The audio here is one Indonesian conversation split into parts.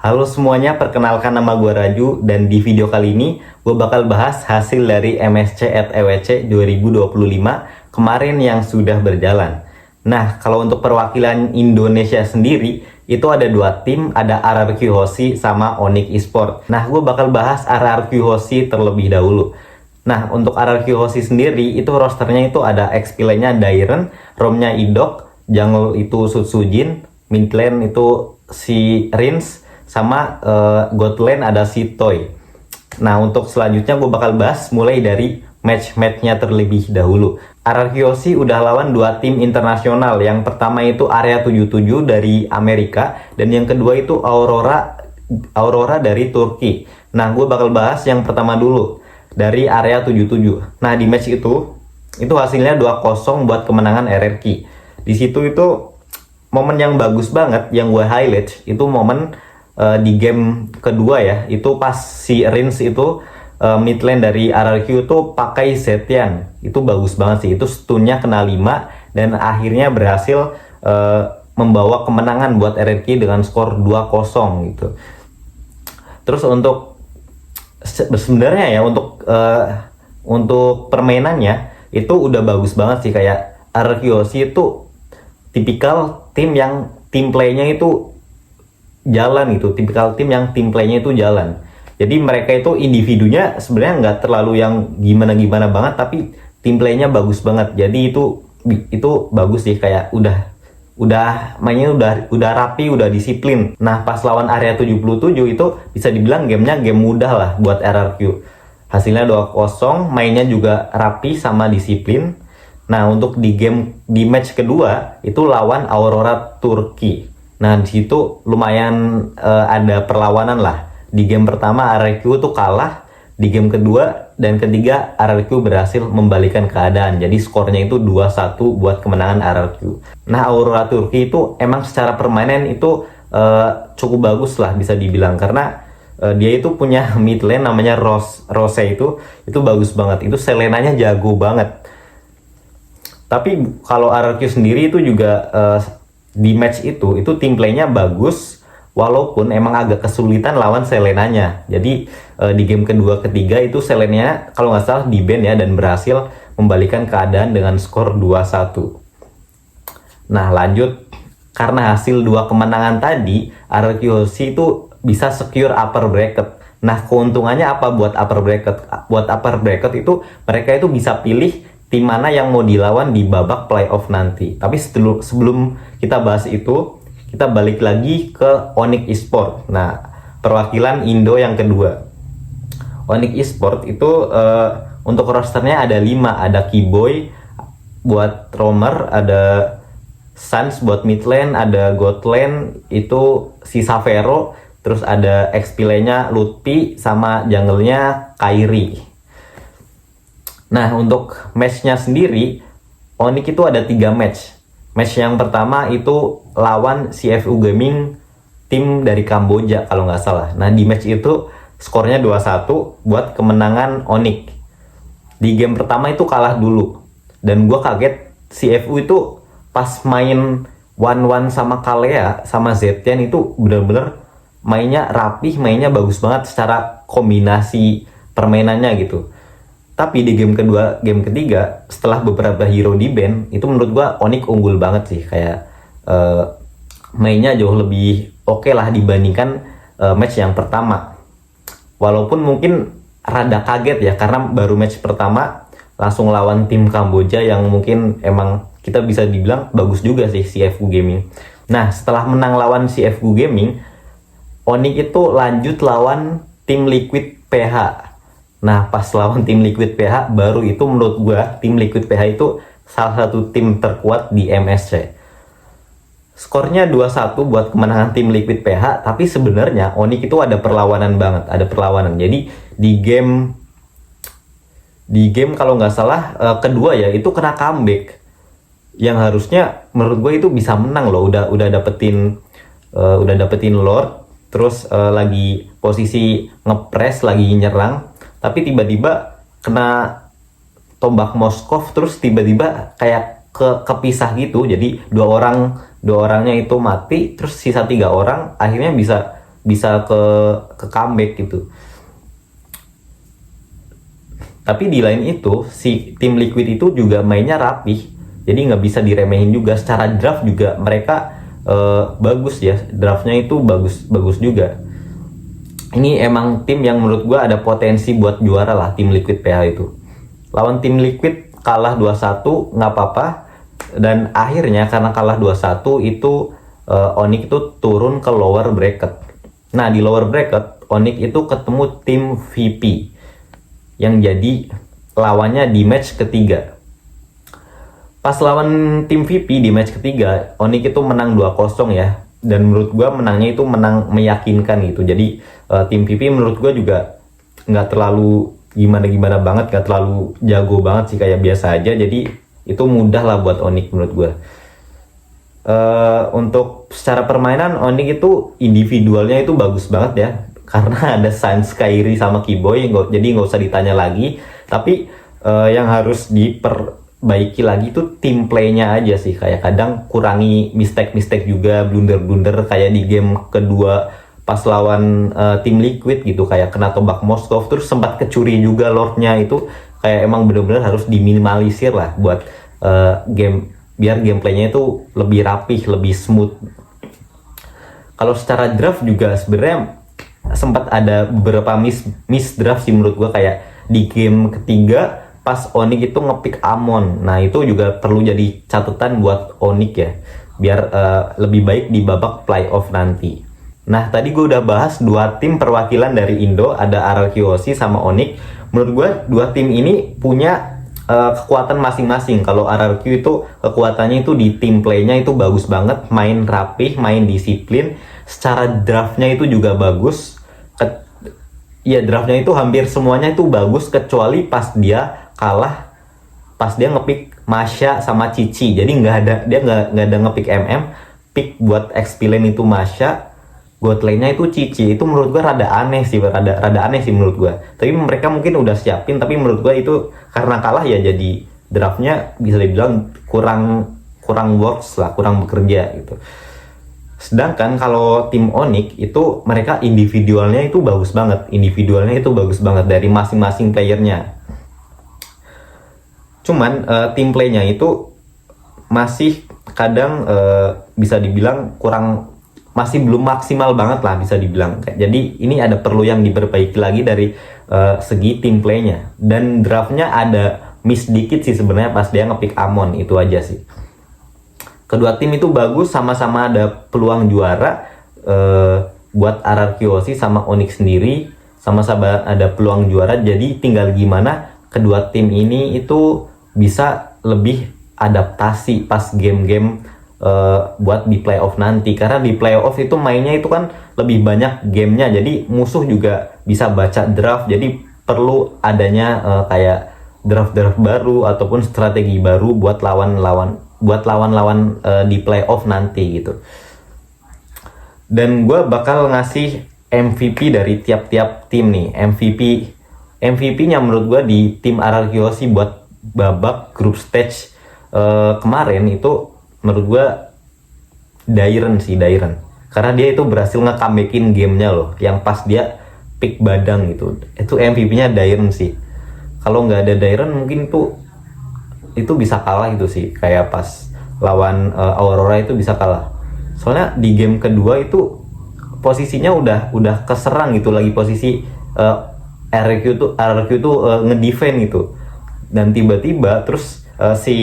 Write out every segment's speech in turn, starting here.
Halo semuanya, perkenalkan nama gue Raju dan di video kali ini gue bakal bahas hasil dari MSC at EWC 2025 kemarin yang sudah berjalan. Nah, kalau untuk perwakilan Indonesia sendiri itu ada dua tim, ada RRQ Hoshi sama Onyx Esport. Nah, gue bakal bahas RRQ Hoshi terlebih dahulu. Nah, untuk RRQ Hoshi sendiri itu rosternya itu ada XP lane-nya Dairen, Rom-nya Idok, jungle itu Sutsujin, mid lane itu si Rins, sama God lane ada si Toy. Nah, untuk selanjutnya gue bakal bahas mulai dari match-matchnya terlebih dahulu. RRQ Hoshi udah lawan dua tim internasional. Yang pertama itu Area 77 dari Amerika dan yang kedua itu Aurora dari Turki. Nah, gue bakal bahas yang pertama dulu dari Area 77. Nah, di match itu hasilnya 2-0 buat kemenangan RRQ. Di situ itu momen yang bagus banget yang gue highlight itu momen di game kedua ya, itu pas si Rins itu mid lane dari RRQ itu pakai Zetian. Itu bagus banget sih, itu stunnya kena 5 dan akhirnya berhasil membawa kemenangan buat RRQ dengan skor 2-0 gitu. Terus untuk sebenarnya ya untuk permainannya itu udah bagus banget sih, kayak RRQ Hoshi itu tipikal tim yang tim playnya itu jalan gitu, tipikal tim yang tim playnya itu jalan. Jadi mereka itu individunya sebenarnya nggak terlalu yang gimana-gimana banget, tapi tim playnya bagus banget. Jadi itu bagus sih, kayak udah mainnya udah rapi, udah disiplin. Nah, pas lawan Area 77 itu bisa dibilang gamenya game mudah lah buat RRQ. Hasilnya 2-0, mainnya juga rapi sama disiplin. Nah, untuk di match kedua itu lawan Aurora Turki. Nah, di situ lumayan ada perlawanan lah. Di game pertama RRQ tuh kalah, di game kedua dan ketiga RRQ berhasil membalikan keadaan. Jadi skornya itu 2-1 buat kemenangan RRQ. Nah, Aurora Turki itu emang secara permainan itu cukup bagus lah bisa dibilang, karena dia itu punya mid lane namanya Rose itu bagus banget. Itu Selenanya jago banget. Tapi kalau RRQ sendiri itu juga di match itu tim playnya bagus, walaupun emang agak kesulitan lawan Selenanya. Jadi di game kedua ketiga itu Selenanya kalau nggak salah di ban ya, dan berhasil membalikan keadaan dengan skor 2-1. Nah, lanjut, karena hasil 2 kemenangan tadi RRQ Hoshi itu bisa secure upper bracket. Nah, keuntungannya apa buat upper bracket? Buat upper bracket itu mereka itu bisa pilih tim mana yang mau dilawan di babak playoff nanti. Tapi sebelum kita bahas itu, kita balik lagi ke Onyx Esport. Nah, perwakilan Indo yang kedua. Onyx Esport itu untuk rosternya ada 5. Ada Keyboy buat roamer, ada Sans buat mid lane, ada God lane itu si Savero, terus ada XP lane-nya Lutfi, sama jungle-nya Kairi. Nah, untuk match-nya sendiri, Onyx itu ada 3 match. Match yang pertama itu lawan CFU Gaming, tim dari Kamboja kalau nggak salah. Nah, di match itu skornya 2-1 buat kemenangan Onyx. Di game pertama itu kalah dulu. Dan gue kaget, CFU itu pas main 1-1 sama Kalea, sama Zetian itu bener-bener mainnya rapih, mainnya bagus banget secara kombinasi permainannya gitu. Tapi di game kedua, game ketiga, setelah beberapa hero di ban, itu menurut gua Onyx unggul banget sih. Kayak mainnya jauh lebih oke lah dibandingkan match yang pertama. Walaupun mungkin rada kaget ya, karena baru match pertama langsung lawan tim Kamboja yang mungkin emang kita bisa dibilang bagus juga sih, CFU Gaming. Nah, setelah menang lawan CFU Gaming, Onyx itu lanjut lawan tim Liquid PH. Nah, pas lawan tim Liquid PH, baru itu menurut gua tim Liquid PH itu salah satu tim terkuat di MSC. Skornya 2-1 buat kemenangan tim Liquid PH, tapi sebenarnya Onyx itu ada perlawanan banget, ada perlawanan. Jadi di game kalau nggak salah kedua ya, itu kena comeback. Yang harusnya menurut gue itu bisa menang loh, udah dapetin Lord, terus lagi posisi ngepres, lagi nyerang. Tapi tiba-tiba kena tombak Moskov, terus tiba-tiba kayak kepisah gitu. Jadi dua orangnya itu mati, terus sisa 3 orang akhirnya bisa bisa ke comeback gitu. Tapi di lain itu si tim Liquid itu juga mainnya rapih, jadi nggak bisa diremehin juga. Secara draft juga mereka bagus ya, draftnya itu bagus juga. Ini emang tim yang menurut gue ada potensi buat juara lah, tim Liquid PH itu. Lawan tim Liquid kalah 2-1 nggak apa-apa, dan akhirnya karena kalah 2-1 itu Onyx itu turun ke lower bracket. Nah di lower bracket Onyx itu ketemu tim VP yang jadi lawannya di match ketiga. Pas lawan tim VP di match ketiga, Onyx itu menang 2-0 ya. Dan menurut gua menangnya itu menang meyakinkan gitu. Jadi tim VP menurut gua juga nggak terlalu gimana-gimana banget, nggak terlalu jago banget sih, kayak biasa aja. Jadi itu mudah lah buat Onyx menurut gua. Untuk secara permainan Onyx itu individualnya itu bagus banget ya, karena ada Sans, Kairi sama Kiboy, jadi nggak usah ditanya lagi. Tapi yang harus diperbaiki lagi itu tim playnya aja sih, kayak kadang kurangi mistake juga, blunder kayak di game kedua pas lawan tim Liquid gitu, kayak kena tombak Moskov, terus sempat kecuri juga Lordnya. Itu kayak emang bener-bener harus diminimalisir lah buat game, biar gameplaynya itu lebih rapih, lebih smooth. Kalau secara draft juga sebenarnya sempat ada beberapa miss draft sih menurut gua, kayak di game ketiga pas Onyx itu ngepick Amon. Nah itu juga perlu jadi catatan buat Onyx ya, biar lebih baik di babak playoff nanti. Nah tadi gue udah bahas dua tim perwakilan dari Indo, ada RRQoC sama Onyx. Menurut gue dua tim ini punya kekuatan masing-masing. Kalau RRQ itu kekuatannya itu di team play-nya itu bagus banget, main rapih, main disiplin. Secara draftnya itu juga bagus. Ya draftnya itu hampir semuanya itu bagus, kecuali pas dia kalah, pas dia ngepick Masha sama Cici. Jadi dia nggak ada ngepick pick buat XP lane itu Masha, God lane-nya itu Cici. Itu menurut gua rada aneh sih menurut gua. Tapi mereka mungkin udah siapin, tapi menurut gua itu karena kalah ya, jadi draftnya bisa dibilang kurang works lah, kurang bekerja gitu. Sedangkan kalau tim Onyx itu mereka individualnya itu bagus banget dari masing-masing playernya. Cuman tim playnya itu masih kadang bisa dibilang masih belum maksimal banget lah bisa dibilang. Jadi ini ada perlu yang diperbaiki lagi dari segi tim playnya. Dan draftnya ada miss dikit sih sebenarnya pas dia ngepick Amon, itu aja sih. Kedua tim itu bagus, sama-sama ada peluang juara. Buat RRQoC sama Onyx sendiri sama-sama ada peluang juara. Jadi tinggal gimana kedua tim ini itu bisa lebih adaptasi pas game-game buat di playoff nanti. Karena di playoff itu mainnya itu kan lebih banyak gamenya, jadi musuh juga bisa baca draft. Jadi perlu adanya kayak draft baru ataupun strategi baru buat lawan-lawan di playoff nanti gitu. Dan gue bakal ngasih MVP dari tiap-tiap tim nih. MVP-nya menurut gue di tim RRQoC buat babak group stage kemarin itu menurut gue Dairen. Karena dia itu berhasil nge-comebackin gamenya loh, yang pas dia pick Badang gitu. Itu MVP-nya Dairen sih. Kalau nggak ada Dairen mungkin itu bisa kalah gitu sih, kayak pas lawan Aurora itu bisa kalah. Soalnya di game kedua itu posisinya udah keserang gitu, lagi posisi RRQ itu ngedefend gitu, dan tiba-tiba terus si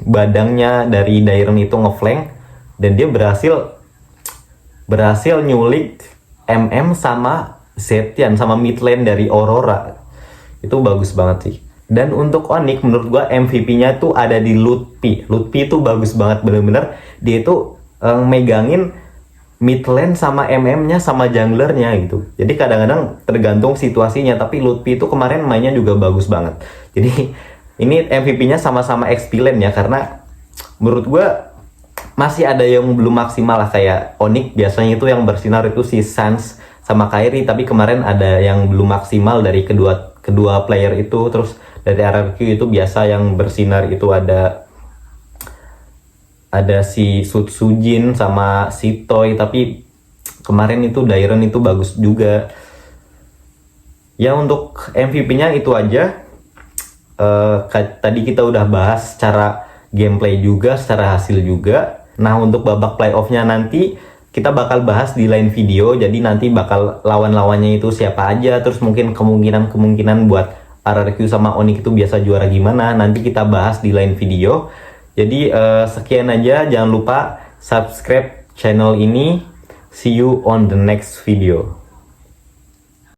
badangnya dari Dairen itu ngeflank, dan dia berhasil nyulik sama Zetian sama mid lane dari Aurora. Itu bagus banget sih. Dan untuk Onyx menurut gua MVP-nya tuh ada di Lutfi itu bagus banget, bener-bener dia itu megangin mid lane sama nya sama junglernya gitu. Jadi kadang-kadang tergantung situasinya, tapi Lutfi itu kemarin mainnya juga bagus banget. Jadi ini MVP-nya sama-sama XP lane ya, karena menurut gua masih ada yang belum maksimal lah. Kayak Onyx biasanya itu yang bersinar itu si Sans sama Kairi, tapi kemarin ada yang belum maksimal dari kedua player itu. Terus dari RRQ itu biasa yang bersinar itu ada si Sujin sama si Toy, tapi kemarin itu Dairon itu bagus juga. Ya untuk MVP-nya itu aja. Tadi kita udah bahas secara gameplay juga, secara hasil juga. Nah untuk babak playoff-nya nanti kita bakal bahas di lain video. Jadi nanti bakal lawan-lawannya itu siapa aja, terus mungkin kemungkinan buat RRQ sama Onyx itu biasa juara gimana, nanti kita bahas di lain video. Jadi sekian aja, jangan lupa subscribe channel ini. See you on the next video.